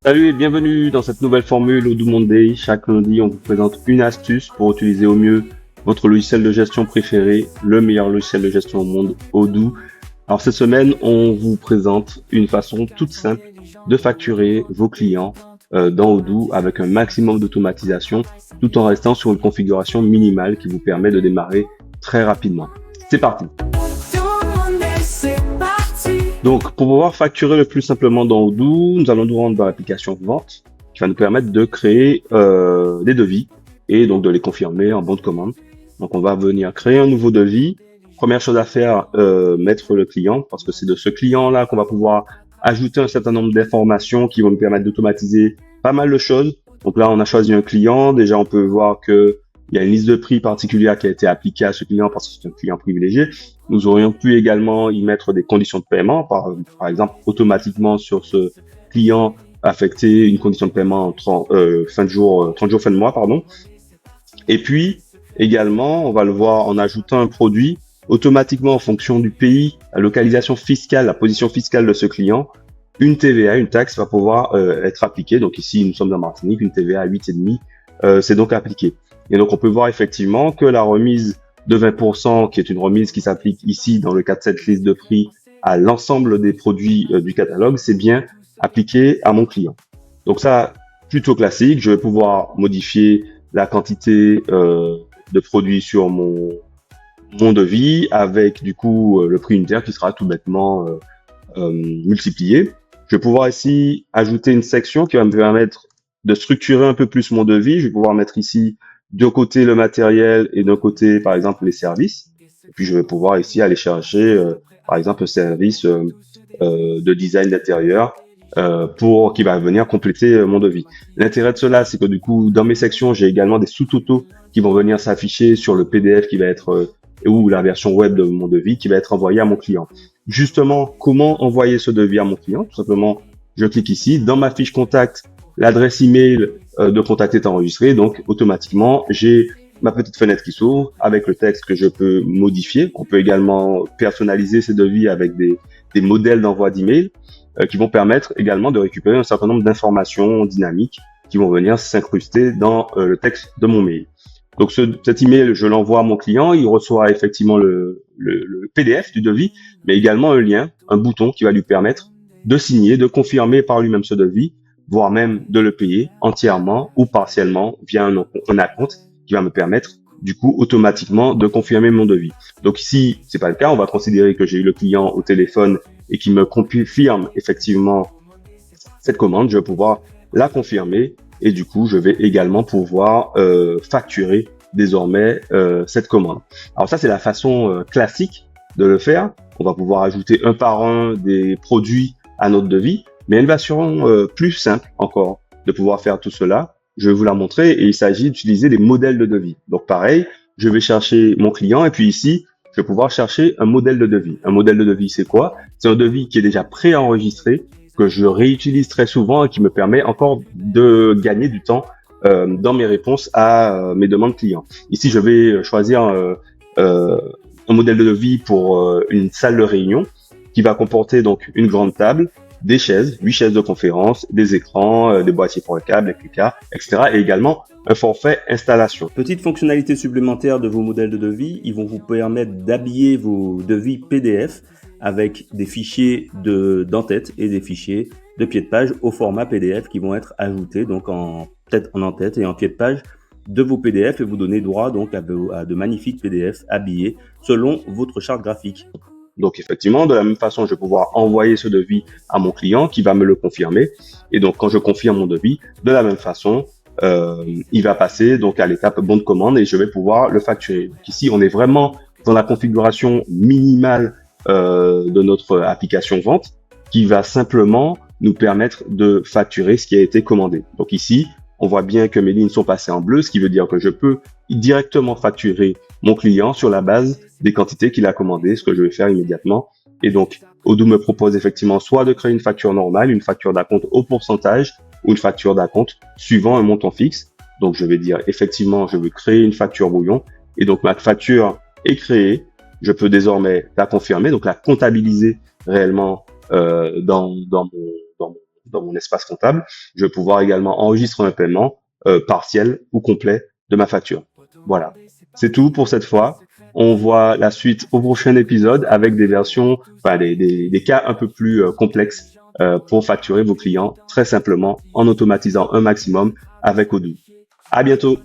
Salut et bienvenue dans cette nouvelle formule Odoo Monday. Chaque lundi, on vous présente une astuce pour utiliser au mieux votre logiciel de gestion préféré, le meilleur logiciel de gestion au monde, Odoo. Alors cette semaine, on vous présente une façon toute simple de facturer vos clients dans Odoo avec un maximum d'automatisation tout en restant sur une configuration minimale qui vous permet de démarrer très rapidement. C'est parti! Donc, pour pouvoir facturer le plus simplement dans Odoo, nous allons nous rendre dans l'application Vente, qui va nous permettre de créer des devis et donc de les confirmer en bon de commande. Donc, on va venir créer un nouveau devis. Première chose à faire, mettre le client, parce que c'est de ce client-là qu'on va pouvoir ajouter un certain nombre d'informations qui vont nous permettre d'automatiser pas mal de choses. Donc là, on a choisi un client. Déjà, on peut voir que il y a une liste de prix particulière qui a été appliquée à ce client parce que c'est un client privilégié. Nous aurions pu également y mettre des conditions de paiement, par exemple, automatiquement sur ce client affecter une condition de paiement en 30 jours, fin de mois, pardon. Et puis, également, on va le voir en ajoutant un produit automatiquement en fonction du pays, la localisation fiscale, la position fiscale de ce client, une TVA, une taxe va pouvoir être appliquée. Donc ici, nous sommes en Martinique, une TVA à 8,5, c'est donc appliqué. Et donc, on peut voir effectivement que la remise de 20%, qui est une remise qui s'applique ici dans le cas de cette liste de prix à l'ensemble des produits du catalogue, c'est bien appliqué à mon client. Donc ça, plutôt classique, je vais pouvoir modifier la quantité de produits sur mon devis avec du coup le prix unitaire qui sera tout bêtement multiplié. Je vais pouvoir ici ajouter une section qui va me permettre de structurer un peu plus mon devis. Je vais pouvoir mettre ici d'un côté le matériel et d'un côté, par exemple, les services. Et puis, je vais pouvoir ici aller chercher, par exemple, le service de design d'intérieur pour qui va venir compléter mon devis. L'intérêt de cela, c'est que du coup, dans mes sections, j'ai également des sous-totaux qui vont venir s'afficher sur le PDF qui va être ou la version web de mon devis qui va être envoyé à mon client. Justement, comment envoyer ce devis à mon client? Tout simplement, je clique ici. Dans ma fiche contact, l'adresse email de contact est enregistrée, donc automatiquement, j'ai ma petite fenêtre qui s'ouvre avec le texte que je peux modifier. On peut également personnaliser ces devis avec des modèles d'envoi d'email qui vont permettre également de récupérer un certain nombre d'informations dynamiques qui vont venir s'incruster dans le texte de mon mail. Donc cet email, je l'envoie à mon client, il reçoit effectivement le PDF du devis, mais également un lien, un bouton qui va lui permettre de signer, de confirmer par lui-même ce devis, voire même de le payer entièrement ou partiellement via un acompte qui va me permettre du coup automatiquement de confirmer mon devis. Donc ici, c'est pas le cas, on va considérer que j'ai eu le client au téléphone et qui me confirme effectivement cette commande, je vais pouvoir la confirmer et du coup, je vais également pouvoir facturer désormais cette commande. Alors ça, c'est la façon classique de le faire. On va pouvoir ajouter un par un des produits à notre devis, mais une version plus simple encore de pouvoir faire tout cela. Je vais vous la montrer et il s'agit d'utiliser des modèles de devis. Donc pareil, je vais chercher mon client et puis ici, je vais pouvoir chercher un modèle de devis. Un modèle de devis, c'est quoi? C'est un devis qui est déjà préenregistré, que je réutilise très souvent et qui me permet encore de gagner du temps dans mes réponses à mes demandes clients. Ici, je vais choisir un modèle de devis pour une salle de réunion qui va comporter donc une grande table, des chaises, 8 chaises de conférence, des écrans, des boîtiers pour le câble, etc. Et également un forfait installation. Petite fonctionnalité supplémentaire de vos modèles de devis, ils vont vous permettre d'habiller vos devis PDF avec des fichiers d'en-tête et des fichiers de pied de page au format PDF qui vont être ajoutés donc en en-tête et en pied de page de vos PDF et vous donner droit donc à de magnifiques PDF habillés selon votre charte graphique. Donc effectivement, de la même façon, je vais pouvoir envoyer ce devis à mon client qui va me le confirmer. Et donc quand je confirme mon devis, de la même façon, il va passer donc à l'étape bon de commande et je vais pouvoir le facturer. Donc ici, on est vraiment dans la configuration minimale de notre application vente qui va simplement nous permettre de facturer ce qui a été commandé. Donc ici, on voit bien que mes lignes sont passées en bleu, ce qui veut dire que je peux directement facturer mon client sur la base des quantités qu'il a commandées, ce que je vais faire immédiatement. Et donc, Odoo me propose effectivement soit de créer une facture normale, une facture d'acompte au pourcentage ou une facture d'acompte suivant un montant fixe. Donc, je vais dire effectivement, je veux créer une facture brouillon. Et donc, ma facture est créée. Je peux désormais la confirmer, donc la comptabiliser réellement dans dans mon espace comptable, je vais pouvoir également enregistrer un paiement partiel ou complet de ma facture. Voilà. C'est tout pour cette fois. On voit la suite au prochain épisode avec des versions, enfin des cas un peu plus complexes pour facturer vos clients très simplement en automatisant un maximum avec Odoo. À bientôt.